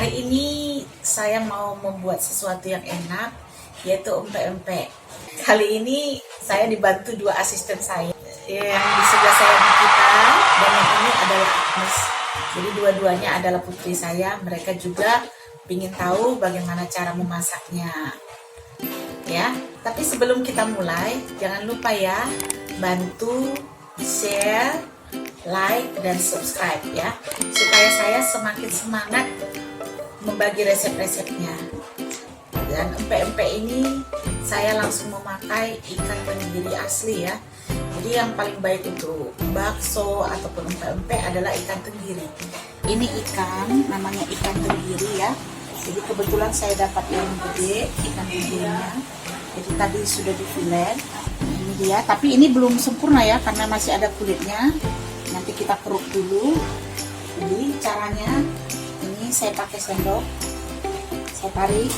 Hari ini saya mau membuat sesuatu yang enak, yaitu empek-empek. Kali ini saya dibantu dua asisten saya. Yang di sebelah saya Nikita dan yang ini adalah Agnes. Jadi dua-duanya adalah putri saya. Mereka juga ingin tahu bagaimana cara memasaknya. Ya, tapi sebelum kita mulai, jangan lupa ya, bantu share, like, dan subscribe ya, supaya saya semakin semangat membagi resep-resepnya. Dan empek-empek ini saya langsung memakai ikan tenggiri asli ya. Jadi yang paling baik untuk bakso ataupun empek-empek adalah ikan tenggiri. Ini ikan, namanya ikan tenggiri ya. Jadi kebetulan saya dapat yang gede ikan tenggirinya. Jadi tadi sudah difilet. Ini dia, tapi ini belum sempurna ya karena masih ada kulitnya. Nanti kita keruk dulu. Jadi caranya ini saya pakai sendok. Saya tarik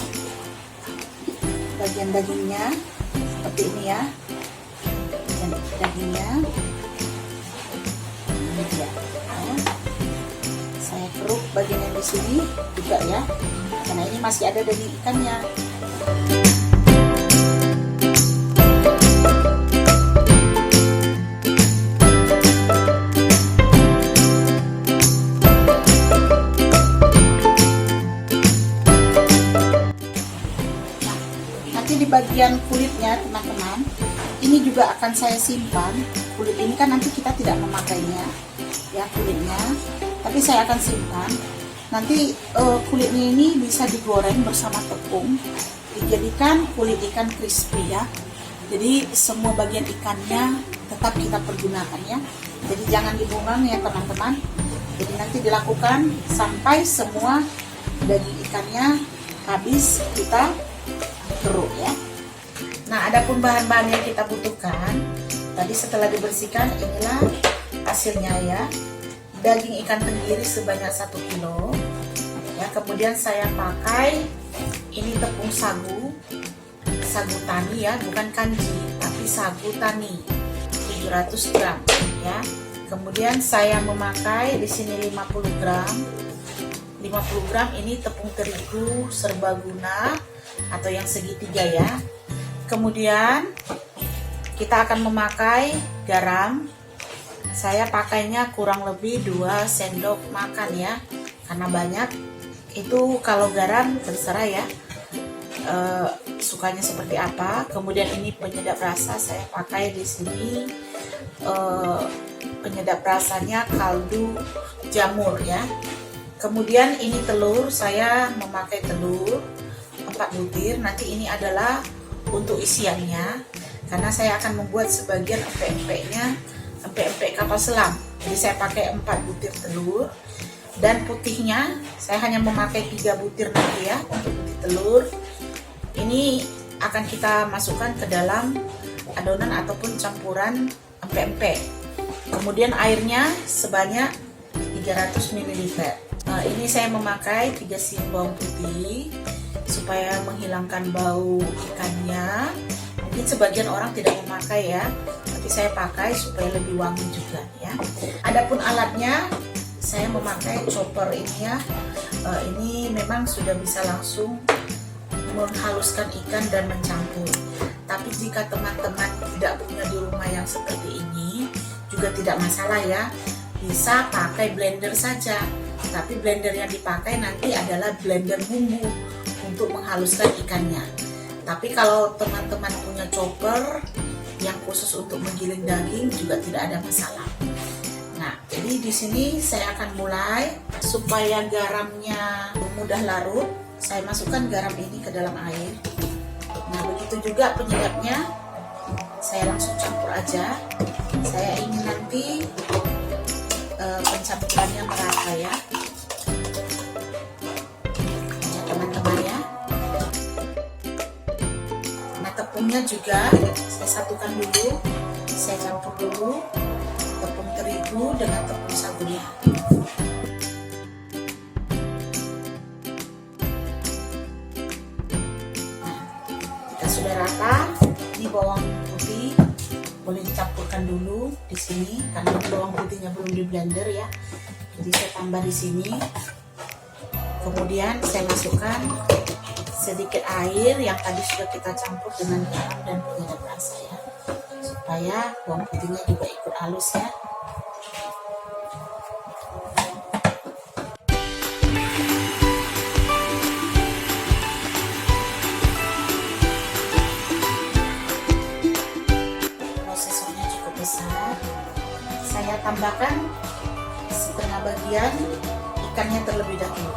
bagian dagingnya seperti ini ya. Dagingnya ini dia. Saya keruk bagian yang di sini juga ya, karena ini masih ada daging ikannya. Nanti di bagian kulitnya teman-teman, ini juga akan saya simpan. Kulit ini kan nanti kita tidak memakainya ya, kulitnya, tapi saya akan simpan. Nanti kulitnya ini bisa digoreng bersama tepung, dijadikan kulit ikan crispy ya. Jadi semua bagian ikannya tetap kita pergunakan ya. Jadi jangan dibuang ya teman-teman. Jadi nanti dilakukan sampai semua daging ikannya habis kita keruk ya. Nah, adapun bahan-bahan yang kita butuhkan, tadi setelah dibersihkan, inilah hasilnya ya. Daging ikan tenggiri sebanyak 1 kilo. Ya, kemudian saya pakai ini tepung sagu tani ya, bukan kanji, tapi sagu tani 700 gram ya. Kemudian saya memakai di sini 50 gram. 50 gram ini tepung terigu serbaguna atau yang segitiga ya. Kemudian kita akan memakai garam. Saya pakainya kurang lebih 2 sendok makan ya, karena banyak. Itu kalau garam terserah ya, sukanya seperti apa. Kemudian ini penyedap rasa, saya pakai di sini penyedap rasanya kaldu jamur ya. Kemudian ini telur, saya memakai telur 4 butir. Nanti ini adalah untuk isiannya, karena saya akan membuat sebagian empek-empeknya empek-empek kapal selam. Jadi saya pakai 4 butir telur, dan putihnya saya hanya memakai 3 butir nanti ya untuk putih telur. Ini akan kita masukkan ke dalam adonan ataupun campuran empek-empek. Kemudian airnya sebanyak 300 ml. Ini saya memakai 3 siung bawang putih supaya menghilangkan bau ikannya. Mungkin sebagian orang tidak memakai ya, tapi saya pakai supaya lebih wangi juga ya. Adapun alatnya, saya memakai chopper ini ya. Ini memang sudah bisa langsung menghaluskan ikan dan mencampur. Tapi jika teman-teman tidak punya di rumah yang seperti ini, juga tidak masalah ya. Bisa pakai blender saja. Tapi blender yang dipakai nanti adalah blender bumbu untuk menghaluskan ikannya. Tapi kalau teman-teman punya chopper yang khusus untuk menggiling daging juga tidak ada masalah. Nah, jadi di sini saya akan mulai supaya garamnya mudah larut. Saya masukkan garam ini ke dalam air. Nah, begitu juga penyedapnya. Saya langsung campur aja. Saya ingin nanti pencampurannya merata ya. Teman-teman ya. Tepungnya juga saya satukan dulu, saya campur dulu tepung terigu dengan tepung sagunya. Nah, kita sudah rata. Ini bawang putih boleh dicampurkan dulu di sini karena bawang putihnya belum di blender ya. Jadi saya tambah di sini. Kemudian saya masukkan sedikit air yang tadi sudah kita campur dengan garam dan penyedap rasa ya, supaya bawang putihnya juga ikut halus ya. Prosesnya cukup besar. Saya tambahkan setengah bagian ikannya terlebih dahulu.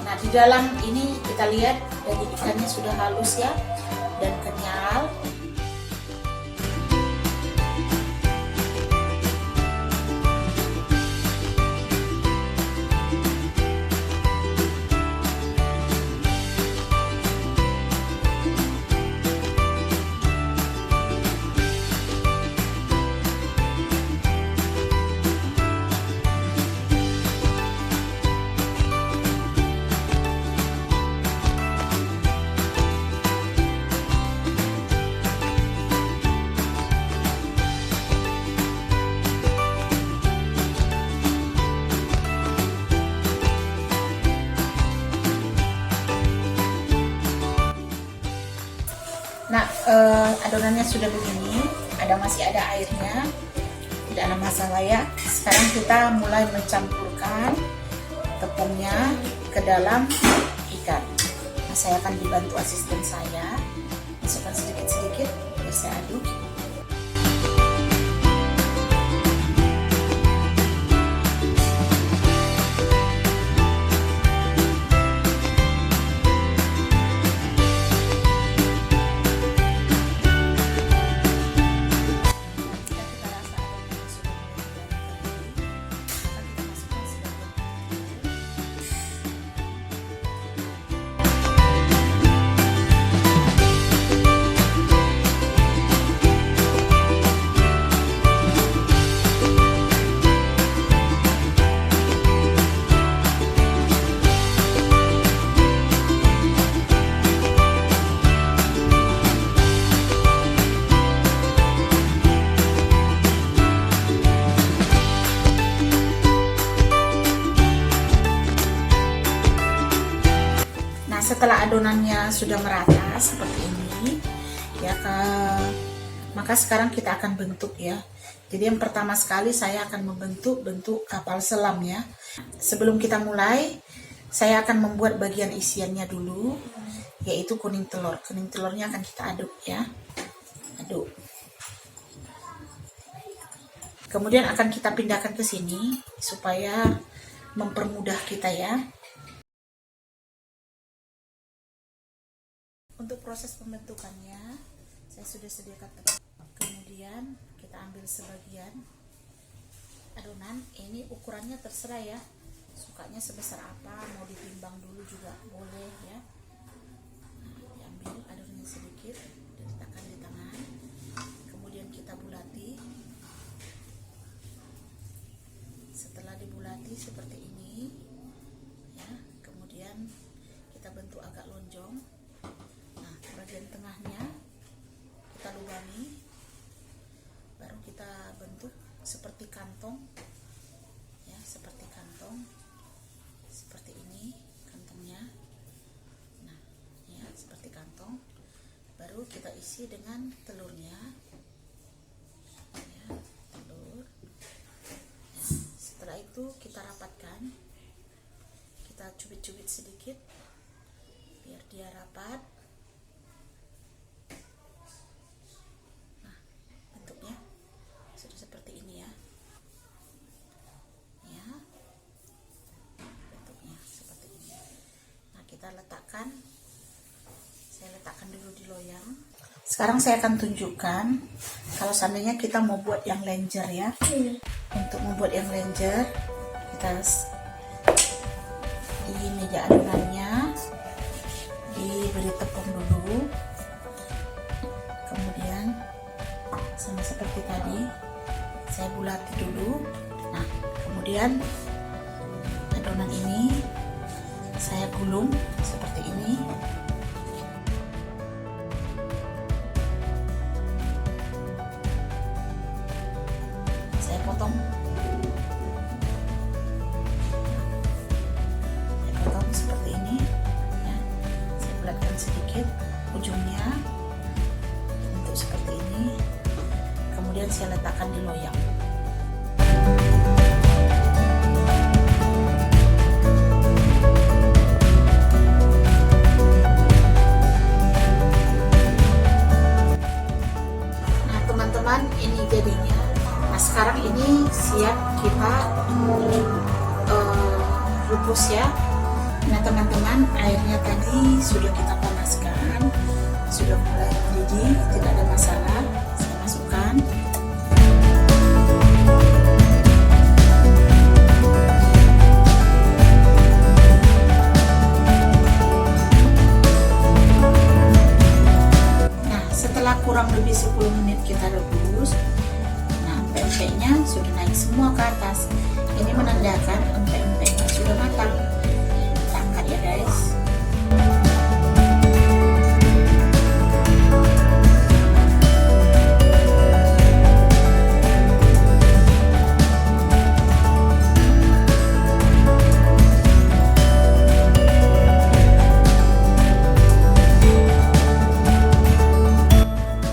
Nah, di dalam ini kita lihat daging ikannya sudah halus ya dan kenyal. Nah, adonannya sudah begini, masih ada airnya, tidak ada masalah ya. Sekarang kita mulai mencampurkan tepungnya ke dalam ikan. Nah, saya akan dibantu asisten saya, masukkan sedikit-sedikit biar saya aduk. Setelah adonannya sudah merata seperti ini ya, maka sekarang kita akan bentuk ya. Jadi yang pertama sekali saya akan membentuk bentuk kapal selam ya. Sebelum kita mulai, saya akan membuat bagian isiannya dulu, yaitu kuning telur. Kuning telurnya akan kita aduk ya, aduk. Kemudian akan kita pindahkan ke sini supaya mempermudah kita ya. Untuk proses pembentukannya, saya sudah sediakan tepung. Kemudian kita ambil sebagian adonan. Ini ukurannya terserah ya, sukanya sebesar apa, mau ditimbang dulu juga boleh ya. Nah, diambil adonannya sedikit, diletakkan di tangan. Kemudian kita bulati. Setelah dibulati seperti ini ya, kemudian kita bentuk agak lonjong. Bagian tengahnya kita lubangi, baru kita bentuk seperti kantong ya, seperti kantong, seperti ini kantongnya. Nah ya, seperti kantong, baru kita isi dengan telurnya ya, telur ya. Setelah itu kita rapatkan, kita cubit-cubit sedikit biar dia rapat. Saya letakkan dulu di loyang. Sekarang saya akan tunjukkan kalau seandainya kita mau buat yang lenjer ya. Untuk membuat yang lenjer, kita di meja adonannya diberi tepung dulu, kemudian sama seperti tadi saya bulati dulu. Nah, kemudian adonan ini saya gulung seperti ini. saya letakkan di loyang. Nah teman-teman, ini jadinya. Nah sekarang ini siap kita rebus ya. Nah teman-teman, airnya tadi sudah kita panaskan, sudah mulai mendidih, tidak ada masalah. Saya masukkan. Nah setelah kurang lebih 10 menit kita rebus, nah empek-empeknya sudah naik semua ke atas. Ini menandakan empek-empeknya sudah matang. Kita angkat ya guys.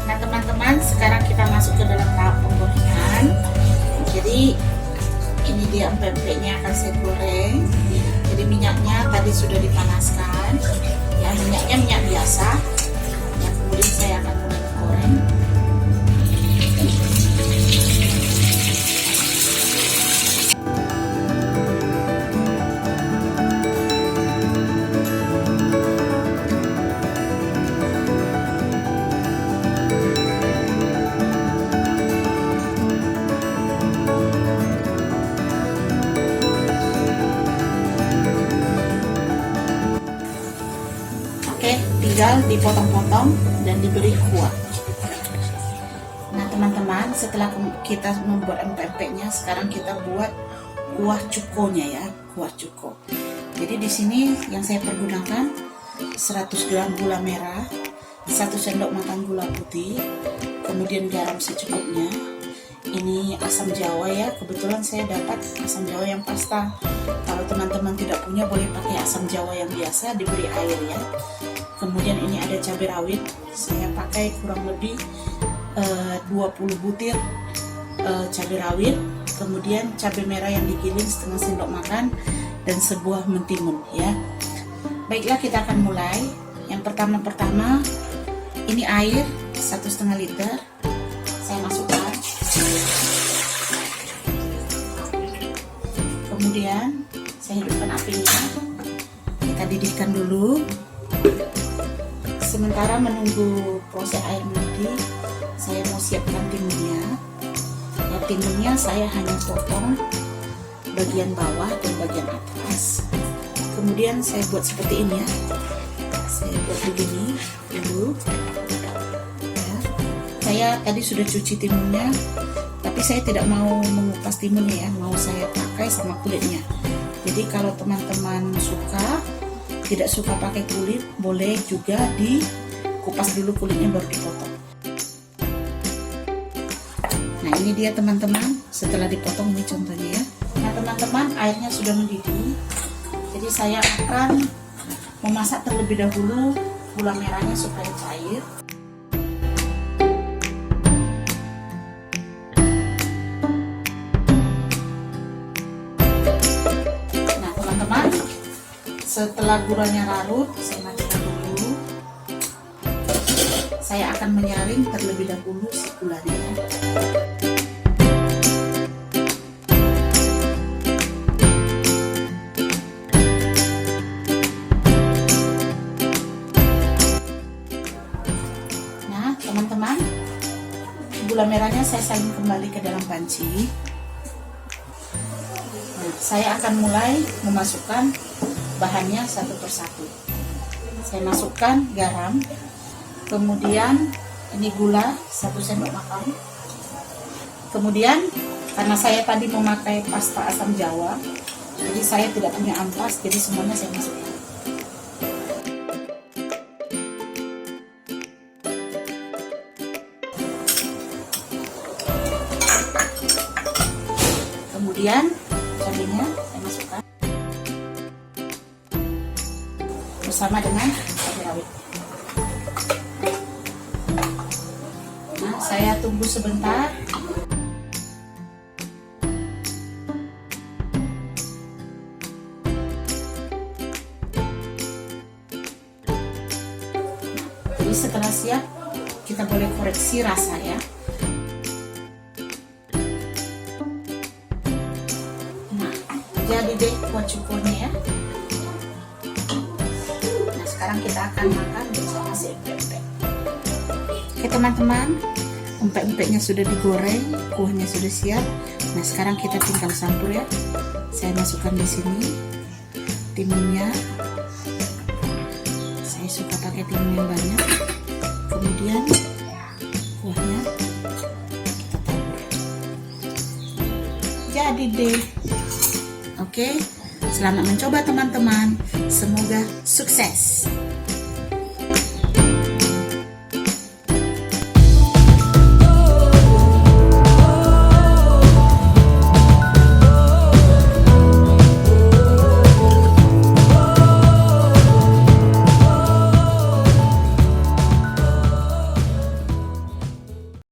Nah teman-teman, sekarang kita masuk ke dalam tahap penggorengan. Jadi ini dia empek-empeknya akan saya goreng. Jadi minyaknya tadi sudah dipanaskan ya, minyaknya minyak biasa ya. Kemudian saya akan mulai goreng. Tinggal dipotong-potong dan diberi kuah. Nah teman-teman, setelah kita membuat empek-empeknya, sekarang kita buat kuah cukonya ya, kuah cuko. Jadi di sini yang saya pergunakan 100 gram gula merah, 1 sendok makan gula putih, kemudian garam secukupnya. Ini asam jawa ya, kebetulan saya dapat asam jawa yang pasta. Kalau teman-teman tidak punya, boleh pakai asam jawa yang biasa, diberi air ya. Kemudian ini ada cabai rawit, saya pakai kurang lebih 20 butir cabai rawit. Kemudian cabai merah yang digiling setengah sendok makan dan sebuah mentimun ya. Baiklah, kita akan mulai. Yang pertama ini air 1,5 liter, saya masukkan. Kemudian saya hidupkan apinya, kita didihkan dulu. Sementara menunggu proses air mendidih, saya mau siapkan timunnya. Ya, timunnya saya hanya potong bagian bawah dan bagian atas. Kemudian saya buat seperti ini ya. Saya buat begini dulu. Ya. Saya tadi sudah cuci timunnya, tapi saya tidak mau mengupas timunnya ya, mau saya pakai sama kulitnya. Jadi kalau teman-teman tidak suka pakai kulit, boleh juga dikupas dulu kulitnya baru dipotong. Nah ini dia teman-teman, setelah dipotong ini contohnya ya. Nah teman-teman, airnya sudah mendidih. Jadi saya akan memasak terlebih dahulu gula merahnya supaya cair. Nah teman-teman, setelah gulanya larut, saya matikan dulu. Saya akan menyaring terlebih dahulu si gulanya ya. Nah teman-teman, gula merahnya saya salin kembali ke dalam panci. Nah, saya akan mulai memasukkan bahannya satu persatu. Saya masukkan garam, kemudian ini gula 1 sendok makan. Kemudian karena saya tadi memakai pasta asam jawa, jadi saya tidak punya ampas, jadi semuanya saya masukkan. Kemudian cabenya saya masukkan bersama dengan cabai rawit. Nah saya tunggu sebentar. Jadi setelah siap, kita boleh koreksi rasa ya. Nah, jadi deh kuah cukurnya ya. Nah, sekarang kita akan makan bersama si empek-empek. Oke teman-teman, empek-empeknya sudah digoreng, kuahnya sudah siap. Nah, sekarang kita tinggal campur ya. Saya masukkan di sini timunnya. Saya suka pakai timun yang banyak. Kemudian kuahnya kita tabur. Jadi deh. Oke, selamat mencoba teman-teman. Semoga sukses.